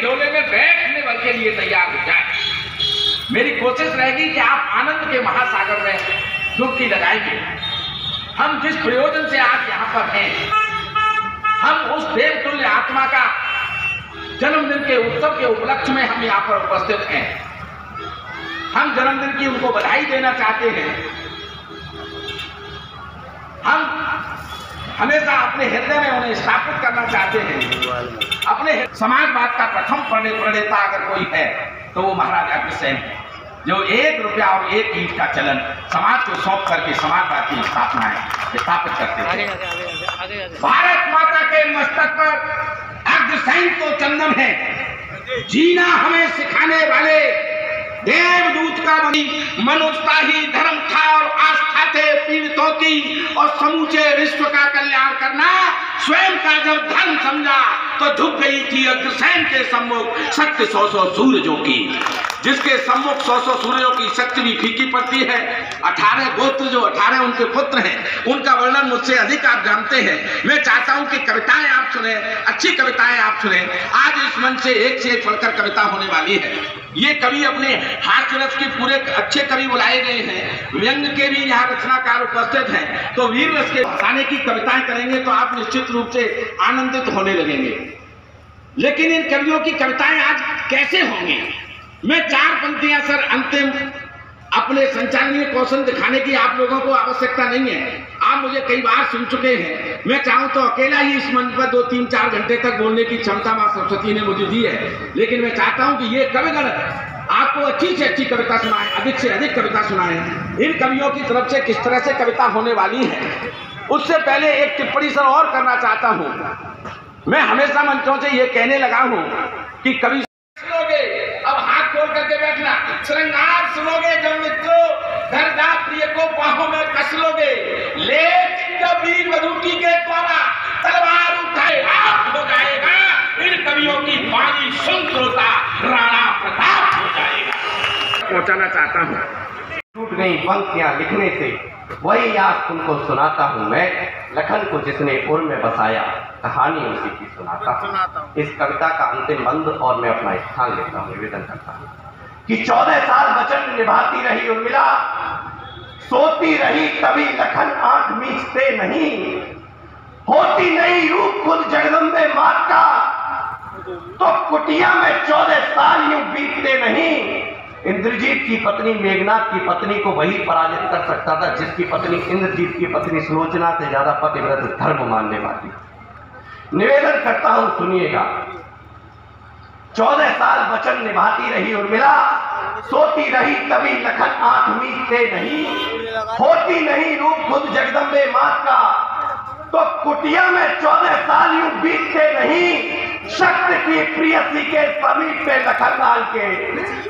हिडोले में बैठने भर के लिए तैयार हो जाए। मेरी कोशिश रहेगी कि आप आनंद के महासागर में डुबकी लगाएंगे। हम जिस प्रयोजन से आज यहाँ पर हैं, हम उस देवतुल्य आत्मा का जन्मदिन के उत्सव के उपलक्ष्य में हम यहाँ पर उपस्थित हैं। हम जन्मदिन की उनको बधाई देना चाहते हैं। हम हमेशा अपने हृदय में उन्हें स्थापित करना चाहते हैं। अपने समाजवाद का प्रथम प्रणेता अगर कोई है तो वो महाराज अग्रसेन है, जो 1 रुपया और 1 ईंट का चलन समाज को सौंप करके समाजवाद की स्थापित करते हैं। भारत माता के मस्तक पर अग्रसेन तो चंदन है। जीना हमें सिखाने वाले देवदूत का मनुष्यता ही धर्म था और आस्था थे पीड़ितों की, और समूचे विश्व का कल्याण करना स्वयं का जब धर्म समझा तो झुक गई थी अग्रसेन के सम्मुख सत्य 100 सूरजों की। जिसके सम्मुख 100 सूर्यों की शक्ति भी फीकी पड़ती है। 18 गोत्र, जो 18 उनके पुत्र हैं, उनका वर्णन मुझसे अधिक आप जानते हैं। मैं चाहता हूं कि कविताएं आप सुने, अच्छी कविताएं आप सुने। आज इस मंच से एक से एक बढ़कर कविता होने वाली है। ये कवि अपने हास्य रस के पूरे अच्छे कवि बुलाए गए हैं। व्यंग के भी यहाँ रचनाकार उपस्थित हैं। तो वीर रस के हंसाने की कविताएं करेंगे तो आप निश्चित रूप से आनंदित होने लगेंगे। लेकिन इन कवियों की कविताएं आज कैसे होंगी? मैं 4 पंक्तियां सर अंतिम अपने संचालनीय कौशल दिखाने की आप लोगों को आवश्यकता नहीं है। आप मुझे कई बार सुन चुके हैं। मैं चाहूं तो अकेला ही इस मंच पर 2, 3, 4 घंटे तक बोलने की क्षमता मां सरस्वती ने मुझे दी है। लेकिन मैं चाहता हूं कि ये कविगण आपको अच्छी से अच्छी कविता सुनाए, अधिक से अधिक कविता सुनाए। इन कवियों की तरफ से किस तरह से कविता होने वाली है, उससे पहले एक टिप्पणी सर और करना चाहता हूं। मैं हमेशा मंचों से ये कहने लगा हूं कि कवि सुनोगे, अब हाथ खोल करके बैठना, श्रृंगार सुनोगे जब मित्रों, धरदा प्रिय को बाहों में कस लोगे। लेकिन जब वीर वधूटी के द्वारा तलवार उठाए आप हो जाएगा। इन कवियों की वाणी सुन श्रोता राणा प्रताप हो जाएगा। पहुंचाना चाहता हूँ। टूट गई पंक्तियां लिखने से वही आज तुमको सुनाता हूँ मैं। लखन को जिसने उर में बसाया, कहानी उसी की सुनाता हूँ। इस कविता का अंतिम बंद और मैं अपना स्थान लेता हूँ, निवेदन करता हूँ कि 14 साल वचन निभाती रही उर्मिला, सोती रही कभी लखन आंख मीचते नहीं, होती नहीं रूप खुद जगदम्बे मात का, तो कुटिया में 14 साल यूं बीतते नहीं। इंद्रजीत की पत्नी मेघनाथ की पत्नी को वही पराजित कर सकता था जिसकी पत्नी इंद्रजीत की पत्नी सुलोचना से ज्यादा पतिव्रत धर्म मानने वाली। निवेदन करता हूं, सुनिएगा। 14 साल वचन निभाती रही उर्मिला, सोती रही कभी लखन आंख मीचते नहीं, होती नहीं रूप खुद जगदम्बे मात का, तो कुटिया में 14 साल यूं बीतते नहीं। शक्ति की प्रियसी के समीप पे लखन लाल के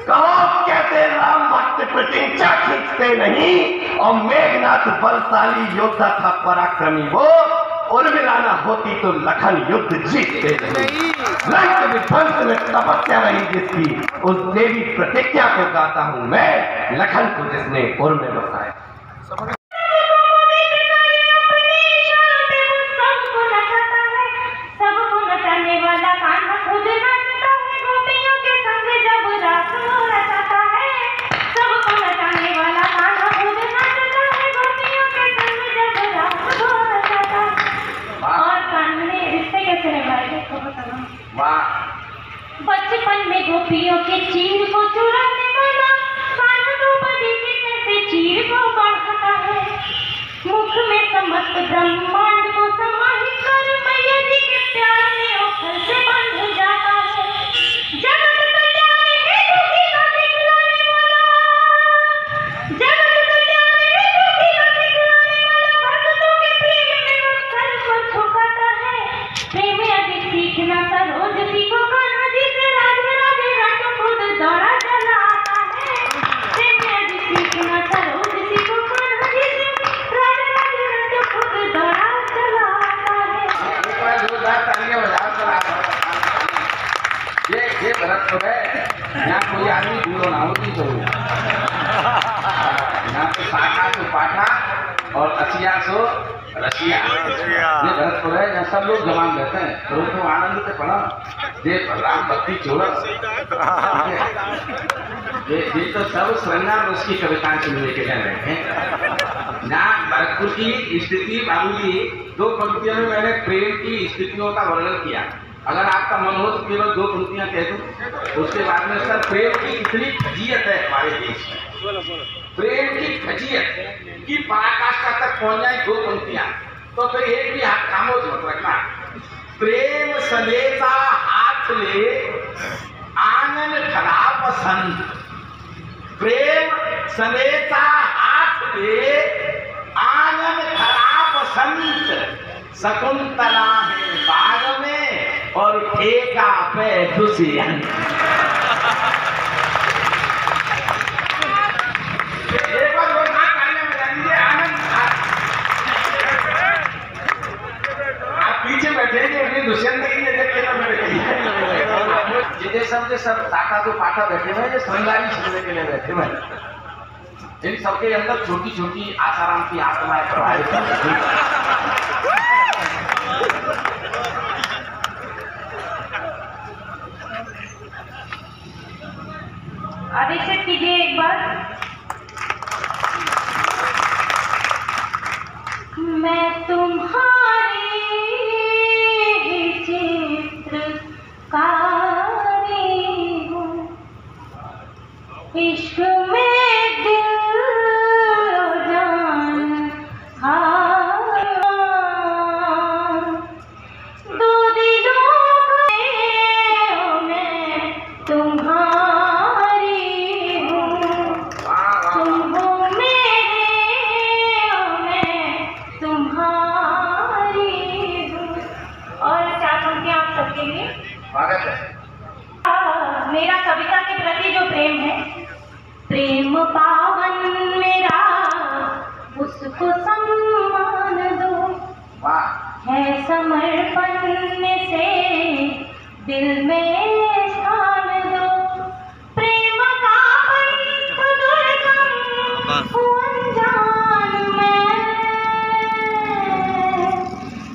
कहो कैसे राम भक्त प्रतिज्ञा खींचते नहीं। और मेघनाथ बलशाली योद्धा था पराक्रमी वो, उर्मिला न होती तो लखन युद्ध जीतते नहीं। लंक विध्वंस में तपस्या रही जिसकी, उस देवी प्रतिज्ञा को गाता हूं मैं, लखन को जिसने उर में बसाया। बचपन में गोपियों के चीर को चुराने वाला कानों के कैसे चीर को बढ़ता है। मुख में समस्त ब्रह्मांड को समाहित कर मैया जी के प्यार में ओखल से बंध जाता है। जगत कल्याण हेतु की गति खिलाने वाला, जगत कल्याण हेतु की गति खिलाने वाला भक्तों के प्रेम में ओखल को झुकाता है। प्रेम अधिक सीखना सरोज सीखो दौड़ा चला आता है। प्रेम अधिक सीखना सरोज सीखो, राज खुद दौड़ा ये भरतपुर है जहाँ सब लोग जवान रहते हैं, तो उसको आनंद से पढ़ा ये राम भक्ति चोरस ये तो सब श्रृंगार उसकी कविताएं सुनने के लिए रहे हैं। जहाँ भरतपुर की स्थिति बाबूजी 2 पंक्तियों में मैंने प्रेम की स्थितियों का वर्णन किया। अगर आपका मन हो तो केवल 2 पंक्तियां कह दूं, उसके बाद में सर प्रेम की इतनी फजीयत है हमारे देश में, प्रेम की फजीयत की पराकाष्ठा तक पहुंच जाए 2 पंक्तियां, तो फिर एक भी हाथ खामोश मत रखना। प्रेम संदेशा हाथ ले आंगन खड़ा पसंद, प्रेम संदेशा हाथ ले आंगन खड़ा पसंद, शकुंतला है बाग में और ठेका पे दुष्यंत। एक बार वो ना करने में जानिए आनंद। आप पीछे बैठेंगे अपनी दुष्यंत की देख के ना बैठेंगे। जिसे सब टाटा तो पाटा बैठे हुए, श्रृंगारी सुनने के लिए बैठे हुए, इन सबके अंदर छोटी छोटी आसाराम की आत्माएं प्रभावित हैं। आदेशित कीजिए एक बार। मैं तुम्हारी चित्रकारी हूँ, इश्क में दिल जान हार, 2 दिलों में तुम्हारी मेरा कविता के प्रति जो प्रेम है, प्रेम पावन मेरा उसको सम्मान दो, है समर्पण से दिल में स्थान दो, प्रेम का पंथ दुर्गम अनजान में,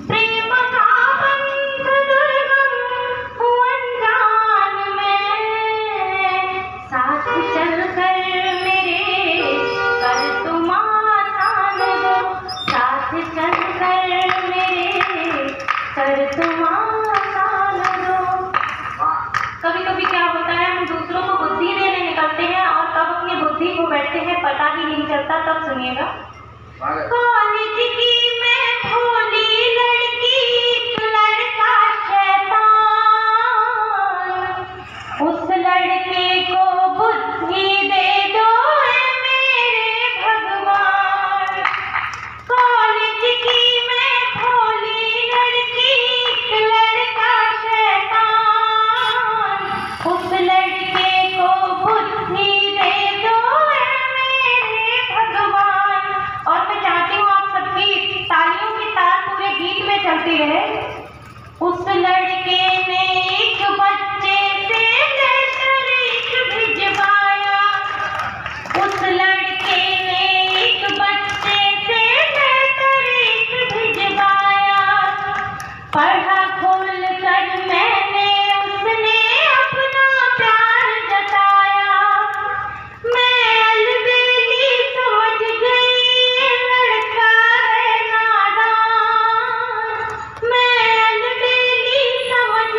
प्रेम का पंथ दुर्गम अनजान में, साथ चल कर मेरे कर तुम आसान दो, साथ चल कर मेरे कर तुम आसान दो। कभी कभी क्या होता है, हम दूसरों को बुद्धि देने निकलते हैं और कब अपनी बुद्धि को बैठते हैं पता ही नहीं चलता। तब सुनिएगा। कॉलेज की मैं भोली लड़की, लड़का शैतान, उस लड़के को बुद्धि दे दो मेरे भगवान। कॉलेज की मैं भोली लड़की, लड़का शैतान, उस लड़के को बुद्धि दे दो मेरे भगवान। और मैं चाहती हूँ आप सबकी तालियों की ताल पूरे गीत में चलती रहे। उस लड़के ने एक बच्चे से लेटर एक भिजवाया, उस लड़के ने एक बच्चे से लेटर एक भिजवाया, पढ़ा खोल कर मैंने उसने अपना प्यार जताया, मैं अलबेली समझ गई लड़का है नादान, मैं अलबेली समझ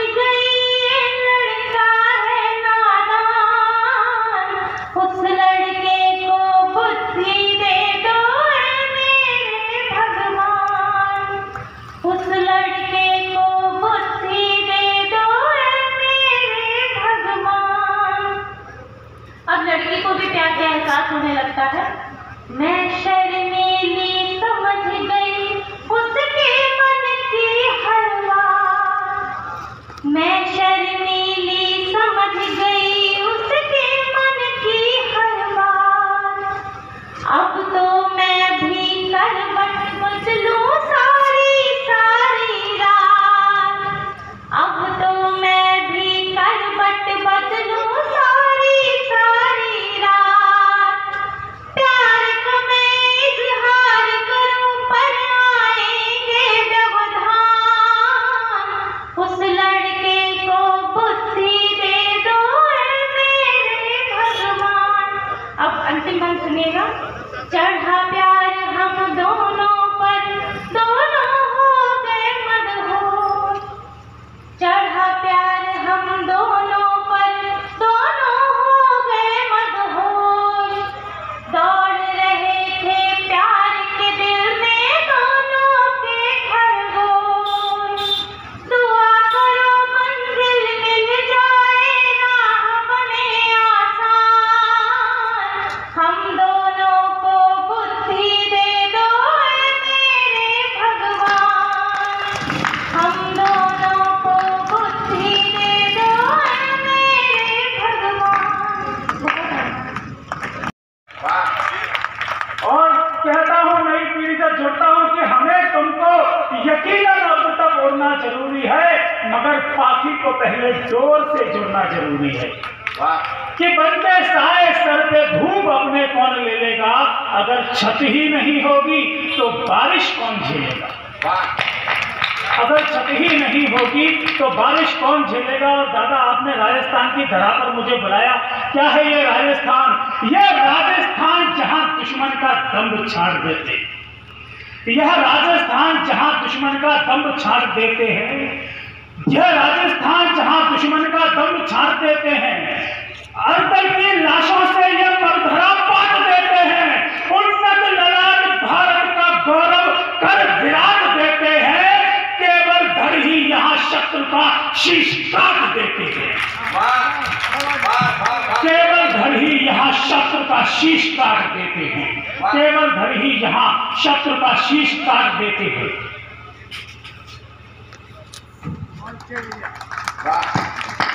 मगर पाखी को पहले डोर से जुड़ना जरूरी है। वाह कि बंदे साए सर पे धूप अपने कौन ले लेगा, अगर छत ही नहीं होगी तो बारिश कौन झेलेगा। वाह अगर छत ही नहीं होगी तो बारिश कौन झेलेगा। और दादा आपने राजस्थान की धरा पर मुझे बुलाया, क्या है ये राजस्थान? ये राजस्थान जहां दुश्मन का दम छाड़ देते, यह राजस्थान जहां दुश्मन का दम छाड़ देते हैं, यह राजस्थान जहां दुश्मन का दम छाड़ देते हैं, अरदल की लाशों से यह मरधरा पाट देते हैं, उन्नत ललाट भारत का गौरव कर विराट देते हैं, केवल धड़ ही यहाँ शत्रु का शीश काट देते हैं। केवल धड़ ही यहाँ शत्रु का शीश काट देते हैं, केवल धड़ ही यहाँ शत्रु का शीश काट देते हैं।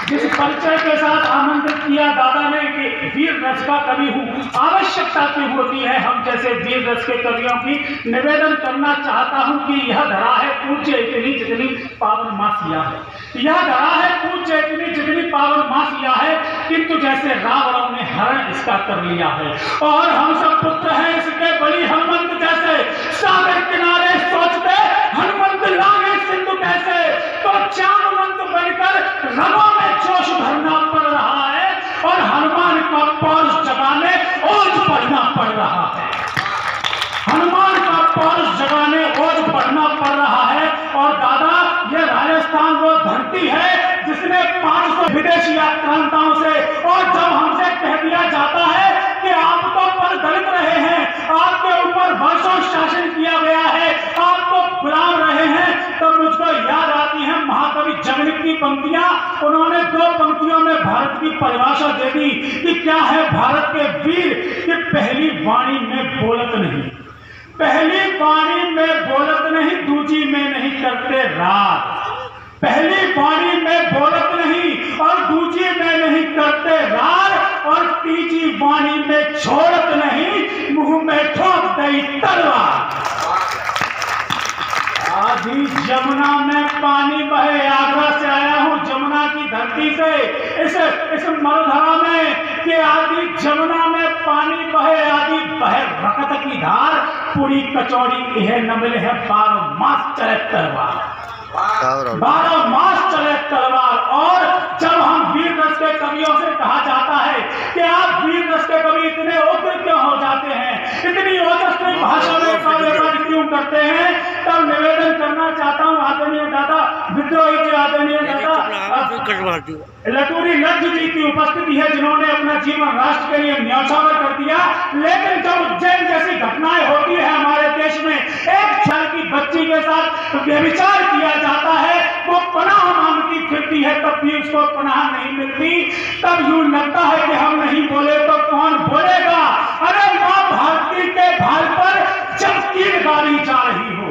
जिस परिचय के साथ आमंत्रित किया दादा ने कि वीर रस का कवि हूँ, आवश्यकता क्यों होती है हम जैसे वीर रस के कवियों की? निवेदन करना चाहता हूँ कि यह धरा है पूज्य इतनी जितनी पावन मासिया है, यह धरा है पूज्य इतनी जितनी पावन मासिया है, किंतु जैसे रावणों ने हरण इसका कर लिया है, और हम सब पुत्र हैं इसके बड़ी हनुमंत जैसे, सागर किनारे सोचते हनुमंत लागे सिंधु कैसे, तो चाणवंत बनकर रगों में जोश भरना पड़ रहा है, और हनुमान का पौरुष जगाने ओज पढ़ना पड़ रहा है। हनुमान का पौरुष जगाने ओज पढ़ना पड़ रहा है। और दादा ये राजस्थान वो धरती है जिसने 500 विदेशी आक्रांताओं से, और जब हमसे कह दिया जाता है कि आप तो पर दलित रहे हैं, आपके ऊपर वर्षों शासन किया गया है, आपको गुलाम रहे हैं, तो मुझको याद आती है महाकवि जगनिक की पंक्तियां। उन्होंने 2 पंक्तियों में भारत की परिभाषा दे दी कि क्या है भारत के वीर, कि पहली वाणी में बोलत नहीं, पहली वाणी में बोलत नहीं, दूजी में नहीं करते रात, पहली वाणी में बोलत नहीं और दूजी में नहीं करते रार, और तीजी वाणी में छोड़त नहीं, मुंह में ठोक दई तलवार। आधी जमुना में पानी बहे, आगरा से आया हूँ जमुना की धरती से, इस मरुधरा में कि आधी जमुना में पानी बहे, आधी बहे रकत की धार, पूरी कचौड़ी यह न मिले है 12 मास चले तलवार, 12 मास चले तलवार। और जब हम वीर रस के कवियों से कहा जाता है कि आप वीर रस के कवि इतने उग्र क्यों हो जाते हैं, इतनी ओजस्वी भाषा में काव्यवाद क्यों करते हैं, तब निवेदन करना चाहता हूँ आदरणीय दादा विद्रोही जी, आदरणीय दादा लटूरी लज्ज जी की उपस्थिति है, जिन्होंने अपना जीवन राष्ट्र के लिए न्यौछावर कर दिया। लेकिन जब उज्जैन जैसी घटनाएं होती है हमारे देश में, 1 साल की बच्ची के साथ व्यभिचार किया जाता है, वो पनाह मांगती फिरती है, तब भी उसको पनाह नहीं मिलती, तब यूं लगता है कि हम नहीं बोले तो कौन बोलेगा। अरे माँ भारती के भार पर जब तीर गाड़ी जा रही हो।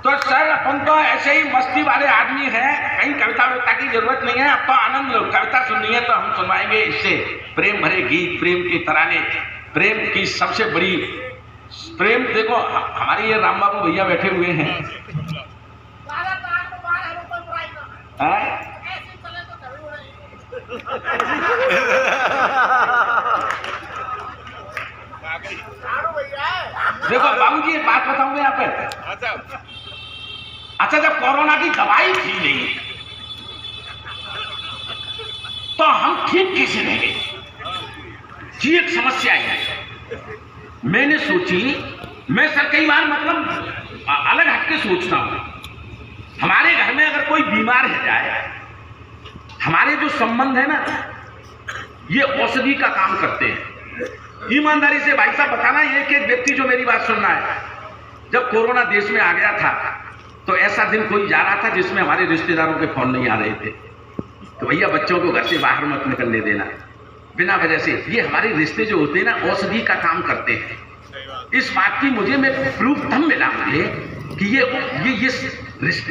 तो सर अपन तो ऐसे ही मस्ती वाले आदमी हैं, कहीं कविता विविता की जरूरत नहीं है, अब तो आनंद लो। कविता सुननी है तो हम सुनवाएंगे इससे प्रेम भरे गीत, प्रेम के तराने, प्रेम की सबसे बड़ी प्रेम। देखो हमारे ये राम बाबू भैया बैठे हुए हैं, देखो बाबूजी एक बात बताऊंगा यहाँ पे। अच्छा जब कोरोना की दवाई थी नहीं तो हम ठीक कैसे रह गए, जी एक समस्या है। मैंने सोची, मैं सर कई बार मतलब अलग हटके सोचता हूं, हमारे घर में अगर कोई बीमार है जाए, हमारे जो संबंध है ना ये औषधि का काम करते हैं। ईमानदारी से भाई साहब बताना, एक एक व्यक्ति जो मेरी बात सुन रहा है, जब कोरोना देश में आ गया था तो ऐसा दिन कोई जा रहा था जिसमें हमारे रिश्तेदारों के फोन नहीं आ रहे थे, तो भैया बच्चों को घर से बाहर मत निकलने देना बिना वजह से। ये हमारे रिश्ते जो होते हैं ना औषधि का काम करते हैं। इस बात की मुझे मैं प्रूफ तब मिला मुझे कि ये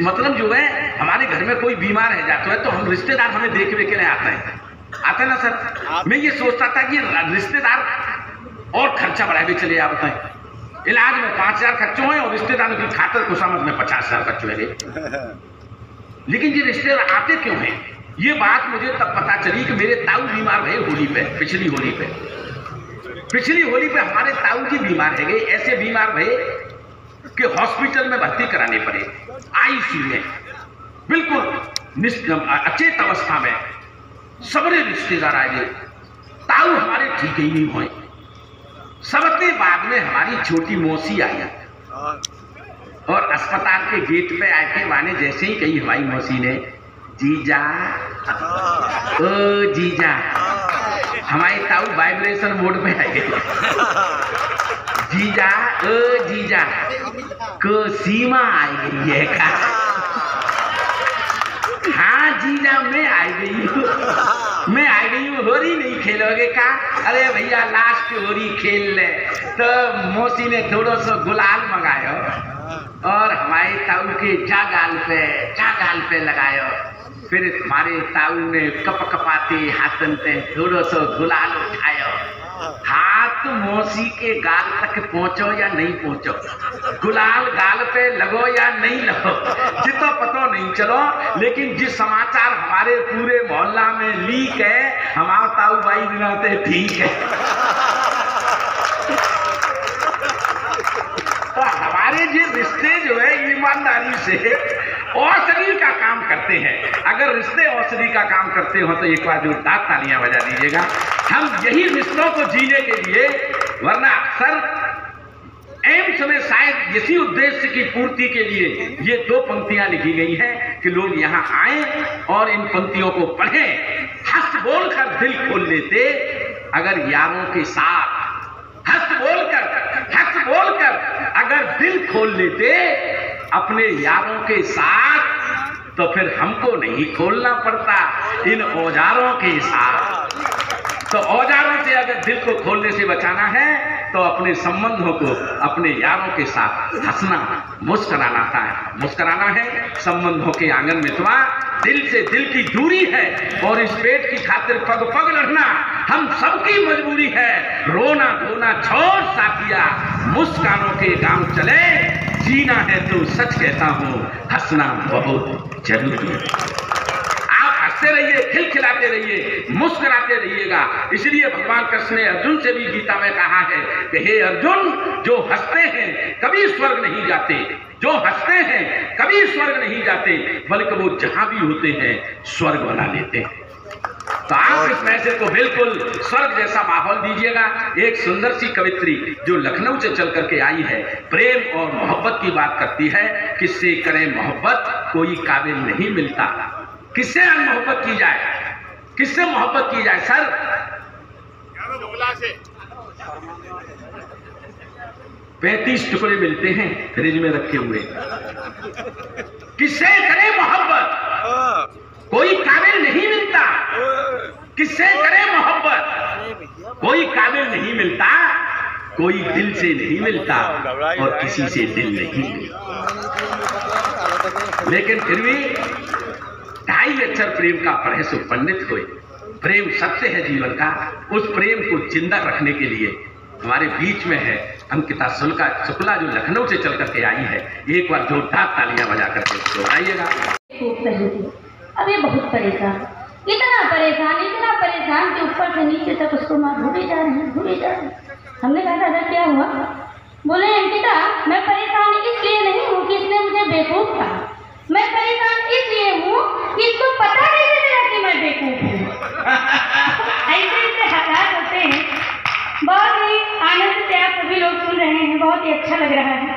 मतलब जो है हमारे घर में कोई बीमार है जाता है तो हम रिश्तेदार हमें देखने के लिए आता है ना सर। मैं ये सोचता था कि रिश्तेदार और खर्चा बढ़ाए चले आप बताएं, इलाज में 5,000 खर्च हुए और रिश्तेदारों की खातर खुशामद में 50,000 खर्च हुए। लेकिन ये रिश्तेदार आते क्यों हैं? ये बात मुझे तब पता चली कि मेरे ताऊ बीमार भये होली पे, पिछली होली पे हमारे ताऊ जी बीमार है गए, ऐसे बीमार भये कि हॉस्पिटल में भर्ती कराने पड़े, आईसीयू में, बिल्कुल अचेत अवस्था में। सबरे रिश्तेदार आए गए, ताऊ हमारे ठीक ही नहीं हुए। सबके बाद में हमारी छोटी मौसी आई और अस्पताल के गेट पे आके माने जैसे ही कही हमारी मौसी ने, जीजा, ओ जीजा, हमारी ताऊ वाइब्रेशन मोड पे आ गई। जीजा, ओ जीजा, को सीमा आई गई है का? हाँ जीजा, मैं आ गई हूँ, होरी नहीं खेलोगे का? अरे भैया लास्ट होरी खेल ले। तो मौसी ने थोड़ा सा गुलाल मंगायो और हमारे ताऊ के जागाल पे लगायो। फिर हमारे ताऊ ने कपाते हाथन पे थोड़ा सा गुलाल उठायो। हाथ मौसी के गाल तक पहुंचो या नहीं पहुंचो, गुलाल गाल पे लगो या नहीं लगो, जितना पता नहीं चलो। लेकिन जिस समाचार हमारे पूरे मोहल्ला में लीक है, हमारा ताऊ भाई दिनाते ठीक है। तो हमारे जो रिश्ते जो है ईमानदारी से औषधि का काम करते हैं। अगर रिश्ते औषधि का काम करते हो तो एक बार जो तालियां बजा दीजिएगा। हम यही रिश्तों को जीने के लिए, वरना अक्सर एम्स में शायद इसी उद्देश्य की पूर्ति के लिए ये 2 पंक्तियां लिखी गई हैं कि लोग यहाँ आए और इन पंक्तियों को पढ़ें। हंस बोलकर दिल खोल लेते अगर यारों के साथ, हंस बोलकर अगर दिल खोल लेते अपने यारों के साथ, तो फिर हमको नहीं खोलना पड़ता इन औजारों के साथ। तो औजारों से अगर दिल को खोलने से बचाना है तो अपने संबंधों को अपने यारों के साथ हंसना, मुस्कुराना है। संबंधों के आंगन में तो दिल से दिल की दूरी है और इस पेट की खातिर पग लड़ना हम सबकी मजबूरी है। रोना धोना छोड़ साथिया, मुस्कानों के गांव चले, जीना है तो सच कहता हूँ, हंसना बहुत जरूरी है। आप हंसते रहिए, खिलखिलाते रहिए, मुस्कुराते रहिएगा। इसलिए भगवान कृष्ण ने अर्जुन से भी गीता में कहा है कि हे अर्जुन, जो हंसते हैं कभी स्वर्ग नहीं जाते, जो हंसते हैं कभी स्वर्ग नहीं जाते, बल्कि वो जहां भी होते हैं स्वर्ग बना लेते हैं। तो आप इस मैसेज को बिल्कुल स्वर्ग जैसा माहौल दीजिएगा। एक सुंदर सी कवित्री जो लखनऊ से चल करके आई है, प्रेम और मोहब्बत की बात करती है। किससे करें मोहब्बत, कोई काबिल नहीं मिलता। किससे मोहब्बत की जाए, किससे मोहब्बत की जाए? सर 35 टुकड़े मिलते हैं फ्रिज में रखे हुए। किससे करें मोहब्बत, कोई काबिल नहीं मिलता। किससे करें मोहब्बत, कोई काबिल नहीं मिलता। कोई दिल से नहीं मिलता और किसी से दिल नहीं मिलता। लेकिन फिर भी 2.5 अक्षर प्रेम का पढ़े सो पंडित हुए। प्रेम सत्य है जीवन का। उस प्रेम को जिंदा रखने के लिए हमारे बीच में है अंकिता शुक्ला जो लखनऊ से चल करके आई है। एक बार जोरदार तालियां बजा करके दोहराइएगा। अब ये बहुत परेशान, इतना परेशान कि ऊपर से नीचे तक उसको मां भूले जा रहे हैं। हमने कहा दादा क्या हुआ? बोले अंकिता, मैं परेशान इसलिए नहीं हूँ कि इसने मुझे बेवकूफ कहा, मैं परेशान इसलिए हूँ कि इसको पता नहीं चला कि मैं बेवकूफ हूँ। ऐसे हालात होते हैं। बहुत ही आनंद से आप सभी लोग सुन रहे हैं, बहुत ही अच्छा लग रहा है।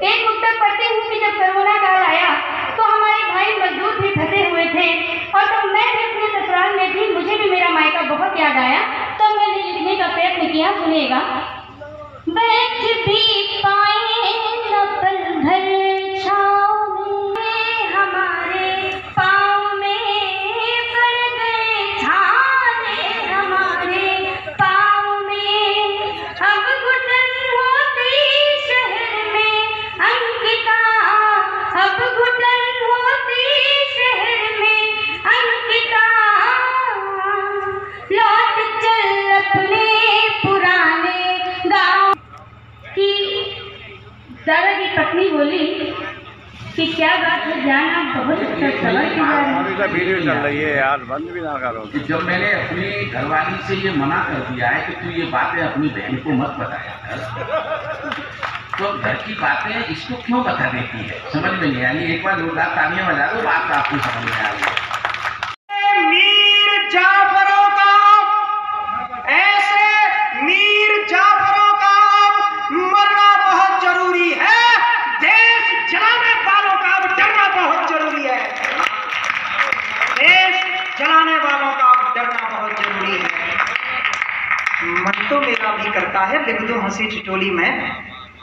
एक उत्तर पढ़ती हूँ कि जब कोरोना काल आया तो हमारे भाई मजदूर भी फंसे हुए थे और तब मैं भी अपने ससुराल में थी। मुझे भी मेरा मायका बहुत याद आया, तो मैंने लिखने का प्रयत्न किया। सुनिएगा। बैठ भी पाए न पल भर छाँव में, हमारे पाँव में पड़ गए छाले, हमारे पाँव में अब घुटन होती शहर में अंकिता, अब घुटन होती शहर में अंकिता। लौट चल अपने पुराने दादा की पत्नी बोली कि क्या बात है जान, आप बहुत अच्छा सवाल की जा रहे हैं। वीडियो चल रही है यार, बंद भी ना करो। जब मैंने अपनी घरवाली से ये मना कर दिया है कि तू ये बातें अपनी बहन को मत बताया कर, तो घर की बातें इसको क्यों बता देती है, समझ में नहीं आई। एक बार जोरदार तालियां बजा दो, बात आपको समझ में आ गई। मीर जाफरों का ऐसे मीर जाफरों का मरना बहुत जरूरी है। देश जलाने वालों का डरना बहुत जरूरी है। देश जलाने वालों का डरना बहुत जरूरी है। मन तो मेरा भी करता है लिख दूं हंसी ठिठोली में,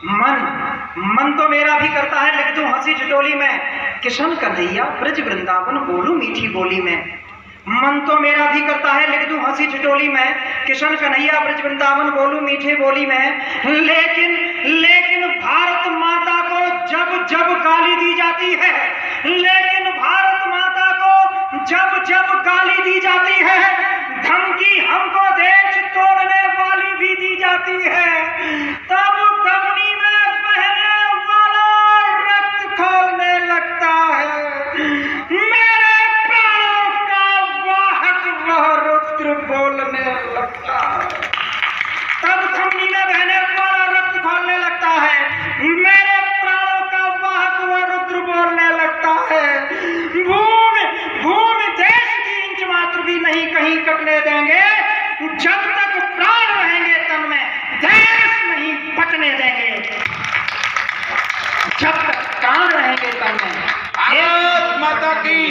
मन तो मेरा भी करता है लिख दूं हंसी ठिठोली में, किशन कन्हैया ब्रज वृंदावन बोलूं मीठी बोली में। मन तो मेरा भी करता है लिख दूं हंसी ठिठोली में, किशन कन्हैया ब्रज वृंदावन बोलूं मीठी बोली में। लेकिन भारत माता को जब जब गाली दी जाती है, लेकिन भारत माता को जब जब गाली दी जाती है, धमकी हमको देश तोड़ने वाली भी दी जाती है, तब धमनी में बहने वाला रक्त खौलने लगता है। मेरे प्राणों का वाहक वह रुद्र बोलने लगता है, तब धमनी में बहने वाला रक्त खौलने लगता है। मेरे प्राणों का वाहक वह रुद्र बोलने लगता है। भूमि देश की इंच मात्र भी नहीं कहीं कटने देंगे, जब तक प्राण रहेंगे तन में देश नहीं बचने देंगे। जब तक प्राण रहेंगे तन में। भारत माता की,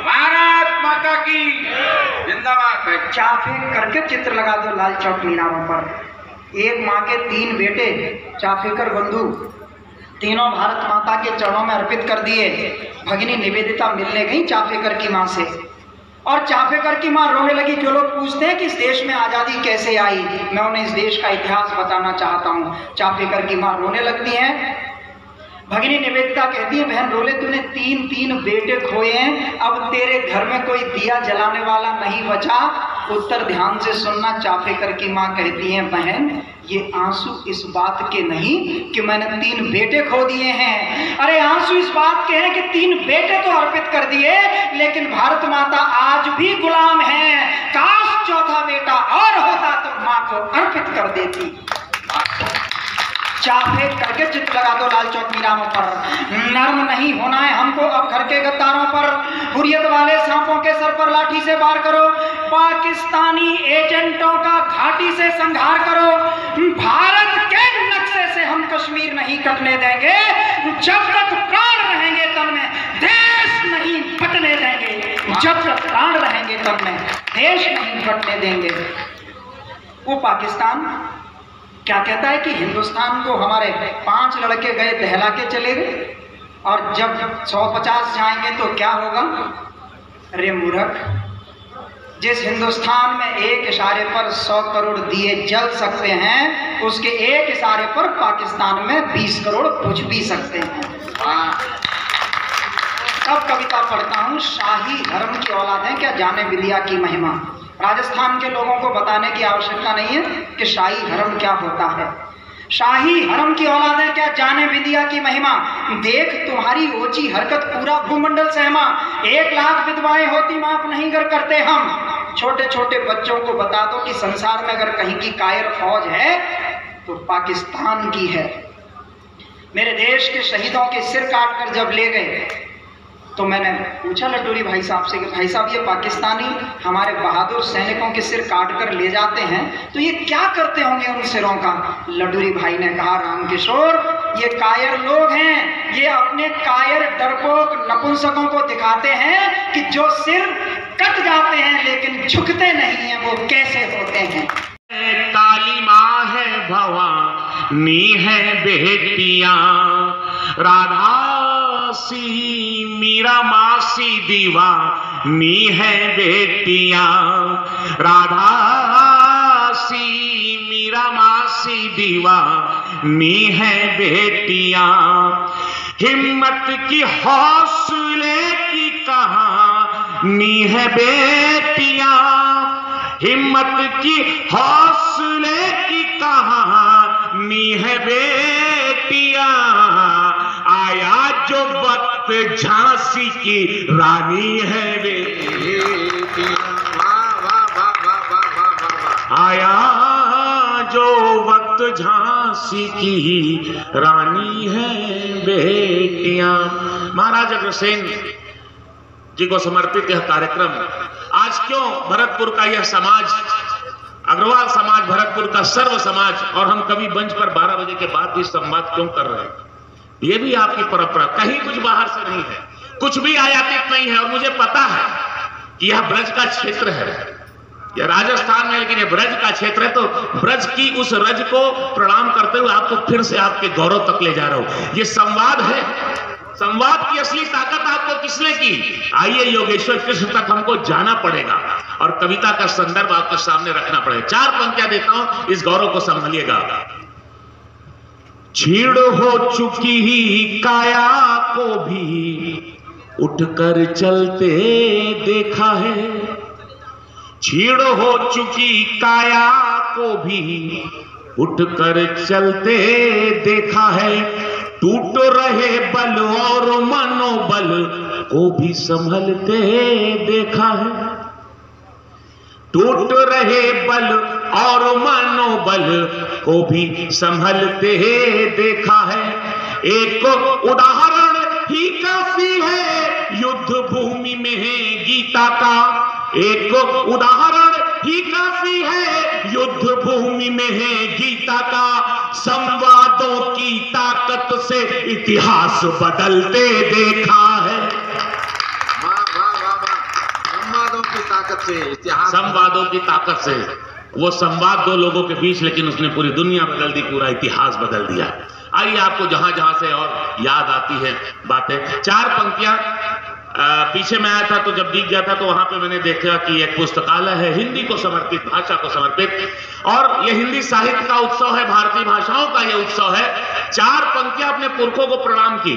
भारत माता की जिंदाबाद। चाफे करके चित्र लगा दो लाल चौक मीनारों पर। एक माँ के 3 बेटे चाफेकर बंधु, तीनों भारत माता के चरणों में अर्पित कर दिए। भगिनी निवेदिता मिलने गई चाफेकर की माँ से, और चाफेकर की माँ रोने लगी। जो लोग पूछते हैं कि इस देश में आज़ादी कैसे आई, मैं उन्हें इस देश का इतिहास बताना चाहता हूँ। चाफेकर की माँ रोने लगती हैं। भगिनी निवेदिता कहती है, बहन रोले, तूने 3 बेटे खोए हैं, अब तेरे घर में कोई दिया जलाने वाला नहीं बचा। उत्तर ध्यान से सुनना। चाफेकर की माँ कहती है, बहन ये आंसू इस बात के नहीं कि मैंने 3 बेटे खो दिए हैं, अरे आंसू इस बात के हैं कि 3 बेटे तो अर्पित कर दिए, लेकिन भारत माता आज भी गुलाम है। काश 4था बेटा और होता तो माँ को अर्पित कर देती। चाफे करके चित्र लगा दो लाल चौक मीनारों पर। नर्म नहीं होना है हमको अब घर के गद्दारों पर, हुर्रियत वाले सांपों के सर पर लाठी से वार करो, पाकिस्तानी एजेंटों का घाटी से संहार करो। भारत के नक्शे से हम कश्मीर नहीं कटने देंगे, जब तक प्राण रहेंगे तन में देश नहीं बटने देंगे। जब तक प्राण रहेंगे तन में देश नहीं बटने देंगे। वो पाकिस्तान क्या कहता है कि हिंदुस्तान को हमारे 5 लड़के गए दहला के चले गए, और जब 150 जाएंगे तो क्या होगा। अरे मूर्ख, जिस हिंदुस्तान में एक इशारे पर 100 करोड़ दिए जल सकते हैं, उसके एक इशारे पर पाकिस्तान में 20 करोड़ बुझ भी सकते हैं। तब कविता पढ़ता हूँ, शाही धर्म की औलादें क्या जाने विद्या की महिमा। राजस्थान के लोगों को बताने की आवश्यकता नहीं है कि शाही हरम क्या होता है। शाही हरम की औलादें क्या जाने विद्या की महिमा। देख तुम्हारी ओची हरकत पूरा भूमंडल सहमा। 1 लाख विधवाएं होती माफ नहीं कर करते हम। छोटे छोटे बच्चों को बता दो कि संसार में अगर कहीं की कायर फौज है तो पाकिस्तान की है। मेरे देश के शहीदों के सिर काट कर जब ले गए तो मैंने पूछा लटोरी भाई साहब से कि भाई साहब ये पाकिस्तानी हमारे बहादुर सैनिकों के सिर काट कर ले जाते हैं तो ये क्या करते होंगे उन सिरों का। लटोरी भाई ने कहा, रामकिशोर ये कायर लोग हैं, ये अपने कायर डरपोक नपुंसकों को दिखाते हैं कि जो सिर कट जाते हैं लेकिन झुकते नहीं हैं वो कैसे होते हैं। काली माँ है भवानी है बेटियां, राधा सी मीरा मासी दीवानी है बेटियां, राधा सी मीरा मासी दीवानी है बेटियां। हिम्मत की हौसले की कहानी है बेटियां, हिम्मत की हौसले की कहानी है बेटियां। वक्त झांसी की रानी है बेटियां। आया जो वक्त झांसी की रानी है बेटियां। महाराज अग्रसेन जी को समर्पित यह कार्यक्रम आज क्यों भरतपुर का यह समाज, अग्रवाल समाज, भरतपुर का सर्व समाज, और हम कभी मंच पर 12 बजे के बाद भी संवाद क्यों कर रहे हैं? ये भी आपकी परंपरा, कहीं कुछ बाहर से नहीं है, कुछ भी आयातित नहीं है। और मुझे पता है कि यह ब्रज का क्षेत्र है, यह राजस्थान में, लेकिन यह ब्रज का क्षेत्र है, तो ब्रज की उस रज को प्रणाम करते हुए आपको फिर से आपके गौरव तक ले जा रहा हूं। ये संवाद है, संवाद की असली ताकत आपको किसने की? आइए योगेश्वर कृष्ण तक हमको जाना पड़ेगा और कविता का संदर्भ आपके सामने रखना पड़ेगा। 4 पंक्तियां देता हूं, इस गौरव को संभालिएगा। छीड़ हो चुकी ही काया को भी उठकर चलते देखा है। छीड़ हो चुकी काया को भी उठकर चलते देखा है। टूट रहे बल और मनोबल को भी संभलते देखा है। टूट रहे बल और मनोबल को भी संभलते देखा है। एक उदाहरण ही काफी है युद्ध भूमि में है गीता का। एक उदाहरण ही काफी है युद्ध भूमि में है गीता का। संवादों की ताकत से इतिहास बदलते देखा है। संवादों की ताकत से इतिहास, संवादों की ताकत से, वो संवाद 2 लोगों के बीच, लेकिन उसने पूरी दुनिया बदल दी, पूरा इतिहास बदल दिया। आइए आपको जहां जहां से और याद आती है बातें। 4 पंक्तियां पीछे मैं आया था तो जब दिख गया था तो वहां पे मैंने देखा कि एक पुस्तकालय है हिंदी को समर्पित, भाषा को समर्पित, और यह हिंदी साहित्य का उत्सव है, भारतीय भाषाओं का यह उत्सव है। 4 पंक्तियां अपने पुरखों को प्रणाम की।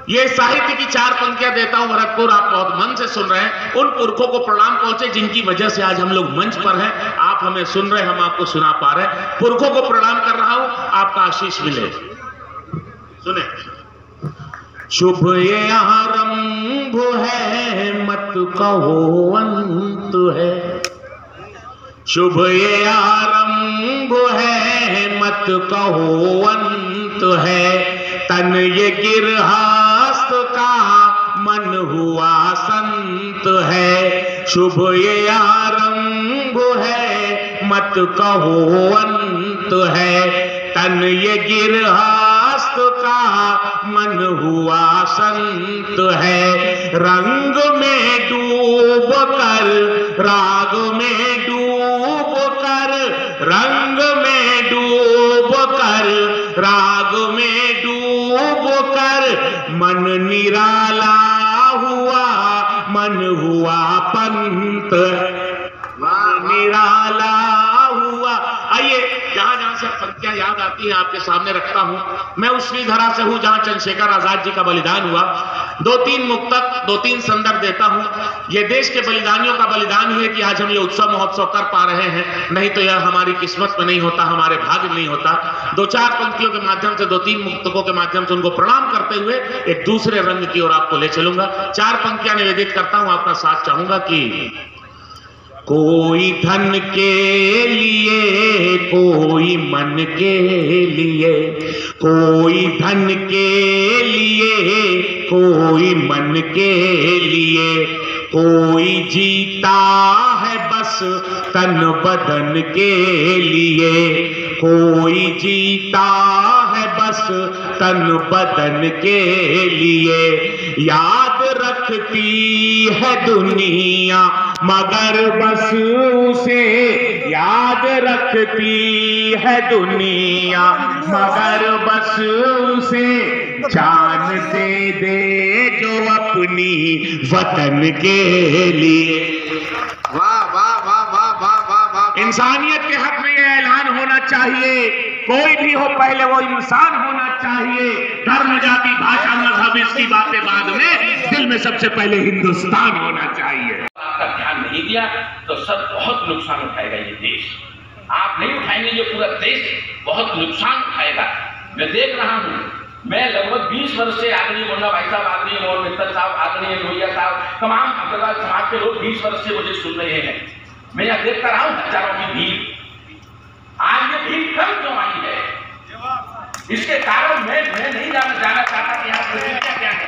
ये साहित्य की 4 पंक्तियां देता हूं भरतपुर, आप बहुत मन से सुन रहे हैं। उन पुरखों को प्रणाम पहुंचे जिनकी वजह से आज हम लोग मंच पर हैं, आप हमें सुन रहे हैं, हम आपको सुना पा रहे हैं। पुरखों को प्रणाम कर रहा हूं, आपका आशीष मिले। सुने। शुभ ये आरंभ है मत कहो अंत है। शुभ ये आरंभ है मत कहो अंत है। तन ये गिरहस्त का मन हुआ संत है। शुभ ये आरंभ है मत कहो अंत है। तन ये गिरहस्त का मन हुआ संत है। रंग में डूब कर, राग में डूब कर, रंग में डूब कर, राग में डूब कर, मन निराला हुआ, मन हुआ पंत, निराला हुआ। आइए जहां जहां से पंक्तियां याद आती हैं आपके सामने रखता हूं। मैं उस धरा से हूं जहां चंद्रशेखर आजाद जी का बलिदान हुआ। 2-3 मुक्तक, 2-3 संदर्भ देता हूं। यह देश के बलिदानियों का बलिदान ही है कि आज हम ये उत्सव महोत्सव कर पा रहे हैं, नहीं तो यह हमारी किस्मत में नहीं होता, हमारे भाग्य में नहीं होता। 2-4 पंक्तियों के माध्यम से, 2-3 मुक्तकों के माध्यम से उनको प्रणाम करते हुए एक दूसरे रंग की ओर आपको ले चलूंगा। 4 पंक्तियां निवेदित करता हूं, आपका साथ चाहूंगा कि कोई धन के लिए, कोई मन के लिए, कोई धन के लिए, कोई मन के लिए, कोई जीता है बस तन बदन के लिए, कोई जीता है बस तन बदन के लिए। याद रखती है दुनिया मगर बस उसे, याद रखती है दुनिया मगर बस उसे, जान दे दे जो अपनी वतन के लिए। वाह वाह वाह वाह वाह वाह वाह। इंसानियत के हक में यह ऐलान होना चाहिए, कोई भी हो पहले वो इंसान होना चाहिए। धर्म, जाति, भाषा, मजहब इसकी बातें बाद में, दिल में सबसे पहले हिंदुस्तान होना चाहिए। आपका ध्यान नहीं दिया तो सब बहुत नुकसान उठाएगा ये देश। आप नहीं उठाएंगे, ये पूरा देश बहुत नुकसान उठाएगा। मैं देख रहा हूं मैं लगभग 20 वर्ष से आदरणीय मुन्ना भाई साहब, आदरणीय मोहन मित्तल साहब, आदरणीय लोहिया साहब, तमाम अग्रवाल समाज के लोग 20 वर्ष से मुझे सुन रहे हैं। मैं यह देखता रहा हूं हजारों की भीड़। आज ये भीड़ कम क्यों आई है? इसके कारण मैं नहीं जानना चाहता कि यहाँ प्रतिक्रिया क्या है।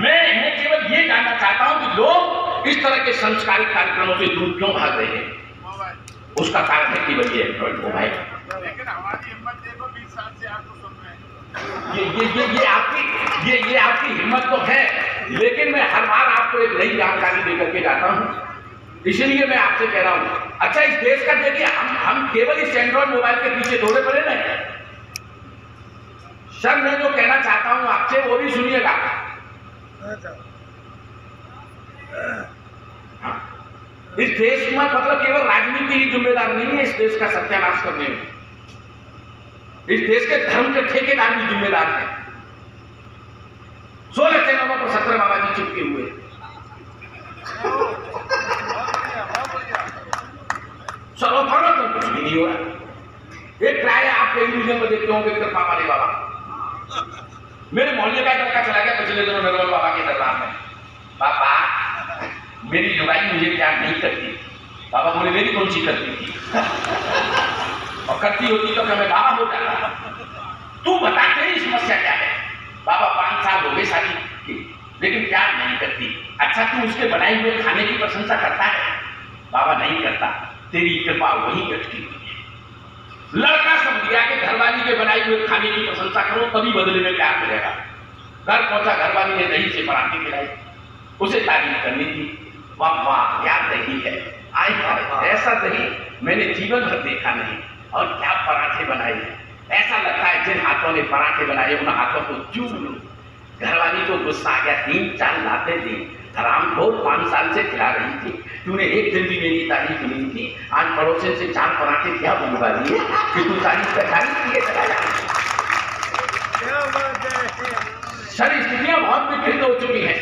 मैं केवल ये जानना चाहता हूं कि लोग इस तरह के संस्कारिक कार्यक्रमों से दूर क्यों भाग रहे हैं। उसका कारण है केवल ये एंड्रॉइड मोबाइल। लेकिन हमारी हिम्मत देखो, 20 साल से आपको सुन रहे हैं। ये आपकी हिम्मत तो है, लेकिन मैं हर बार आपको एक नई जानकारी देकर के जाता हूं। इसलिए मैं आपसे कह रहा हूं, अच्छा इस देश का देखिए, हम केवल इस एंड्रॉइड मोबाइल के पीछे दौड़े पड़े नहीं। सर मैं जो कहना चाहता हूं आपसे वो भी सुनिएगा। इस देश में मतलब केवल राजनीति ही जिम्मेदार नहीं है इस देश का सत्यानाश करने में। इस देश के धर्म के ठेकेदार भी जिम्मेदार हैं। 16 चैनलों पर 17 बाबा जी चिपके हुए। सर्वधर्म तो कुछ भी नहीं हो रहा। एक प्राय आप टेलीविजन पर देखते होंगे कृपा वाले बाबा। मेरे मोहल्ले का लड़का चला गया पिछले दिनों नरवल बाबा के दरबार में। पापा मेरी लुगाई मुझे प्यार नहीं करती। बाबा बोले मेरी कौन सी करती थी? और करती होती तो मैं बाबा हो जाता। तू बता तेरी समस्या क्या है? बाबा 5 साल हो गए शादी की, लेकिन प्यार नहीं करती। अच्छा तू उसके बनाए हुए खाने की प्रशंसा करता है? बाबा नहीं करता। तेरी कृपा वही कटती हुई है। लड़का समझ गया कि घरवाली के बनाए हुए खाने की प्रशंसा करो तभी बदले में प्यार मिलेगा। घर पहुंचा, घरवाली ने दही से पराठे खिलाए, उसे तारीफ करनी थी। वाह वाह क्या दही है, आय हाय ऐसा दही मैंने जीवन भर देखा नहीं। और क्या पराठे बनाए हैं, ऐसा लगता है जिन हाथों ने पराठे बनाए उन हाथों को चूम लूं। घरवाली को गुस्सा आ गया, 3-4 लाते दी। हरामखोर 5 साल से खिला रही थी, तूने एक दिन भी मेरी तारीफ नहीं की। आज पड़ोसी से 4 पराठे क्या बुलवा लिए कि तू तारीफ किए चला जा। सर स्थितियां बहुत विकृत हो चुकी हैं।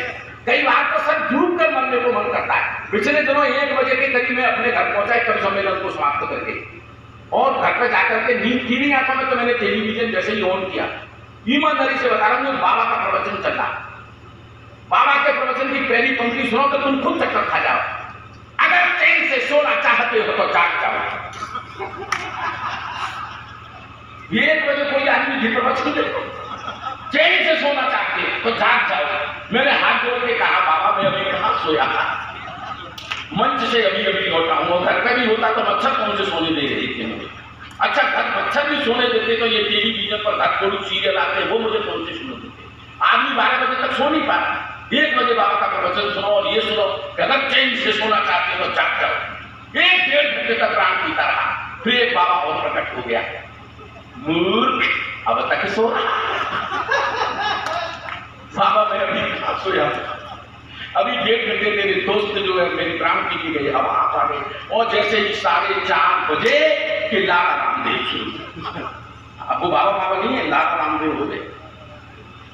कई बार तो सर डूब कर मरने को मन करता है। पिछले दिनों 1 बजे के करीब मैं अपने घर पहुंचा कवि सम्मेलन को समाप्त करके, और घर पर जाकर के नींद की नहीं आता मैं, तो मैंने टेलीविजन जैसे ही ऑन किया, ईमानदारी से बता रहा हूं बाबा का प्रवचन चल रहा। बाबा के प्रवचन की पहली पंक्ति सुनो तो तुम खुद चक्कर खा जाओ। अगर चैन से सोना चाहते हो तो जाग जाओ। 1 बजे कोई आदमी जी प्रवचन देखो, चैन से सोना चाहते हो तो जाग जाओ। मैंने हाथ जोड़ के कहा बाबा मैं अभी कहां सोया था, मंच से अभी लौटा हूं। घर पे भी होता तो मच्छर कौन से सोने दे रही थी मुझे। अच्छा घर मच्छर भी सोने देते तो ये टेलीविजन पर घर थोड़ी सीरियल आते वो मुझे कौन से सुने देते। आदमी 12 बजे तक सो नहीं पाता। 1 बजे बाबा का प्रवचन सुनो और ये सुनो अगर चैन से सोना चाहते हो तो जाग जाओ। 1-1.5 घंटे तक प्राण पीता रहा। फिर एक बाबा और प्रकट हो गया, मूर्ख अब तक सो रहा। बाबा मैं अभी कहां सोया, अभी 1.5 घंटे तेरे दोस्त जो है मेरी प्राण पी गई, अब आप आ गए। और जैसे ही 4:30 बजे कि लाला रामदेव शुरू। अब वो बाबा नहीं है, लाला रामदेव हो गए।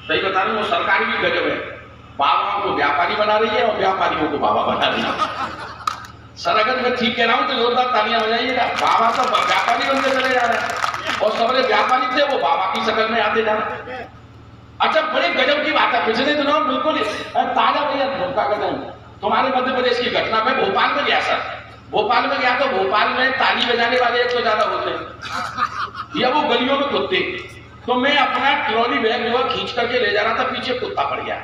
सही बता रहा हूं, वो सरकार भी गजब है। बाबाओं को व्यापारी बना रही है और व्यापारियों को बाबा बना रही है। सर अगर मैं ठीक कह रहा हूं तो जोरदार तालियां बजाइएगा। बाबा तो व्यापारी बनते चले जा रहे हैं और सबरे व्यापारी थे वो बाबा की शक्ल में आते जा रहे हैं। अच्छा बड़े गजब की बात है, पिछले दिनों बिल्कुल ताजा भैया धोखा करते हैं। तुम्हारे मध्य प्रदेश की घटना में भोपाल में गया सर, भोपाल में गया तो भोपाल में ताली बजाने वाले 1 से ज्यादा होते हैं या वो गलियों में कुत्ते। तो मैं अपना ट्रॉली बैग जो खींच करके ले जा रहा था, पीछे कुत्ता पड़ गया।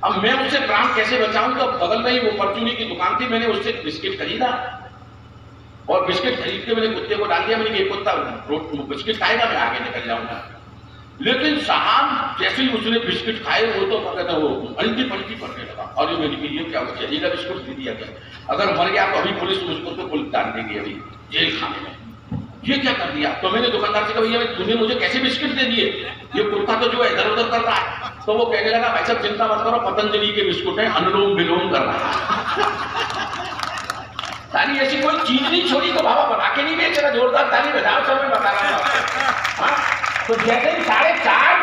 अब मैं उससे प्राण कैसे बचाऊं, तो बगल में ही वो परचूनी की दुकान थी, मैंने उससे बिस्किट खरीदा और बिस्किट खरीद के मैंने कुत्ते को डाल दिया। मैंने ये कुत्ता बिस्किट खाएगा मैं आगे निकल जाऊंगा। लेकिन साहब जैसे ही उसने बिस्किट खाए वो तो वो अल्टी पलटी पड़ने लगा। और ये मेरी वीडियो क्या हो चलेगा, बिस्कुट दे दिया गया, अगर मर गया तो अभी पुलिस मुझको तो पुलिस डाल देगी अभी जेल खाने में। ये क्या कर दिया? तो मैंने दुकानदार से कहा भैया तूने मुझे कैसे बिस्किट दे दिए, ये कुत्ता तो जो है इधर उधर कर रहा है। तो वो कहने लगा भाई साहब चिंता मत करो, पतंजलि के बिस्कुट है, अनुलोम विलोम कर रहा है। ताली ऐसी कोई चीज नहीं छोड़ी तो बाबा बना के नहीं बेच रहा। जोरदार ताली बजाओ, सब मैं बता रहा हूँ। तो जैसे ही 4:30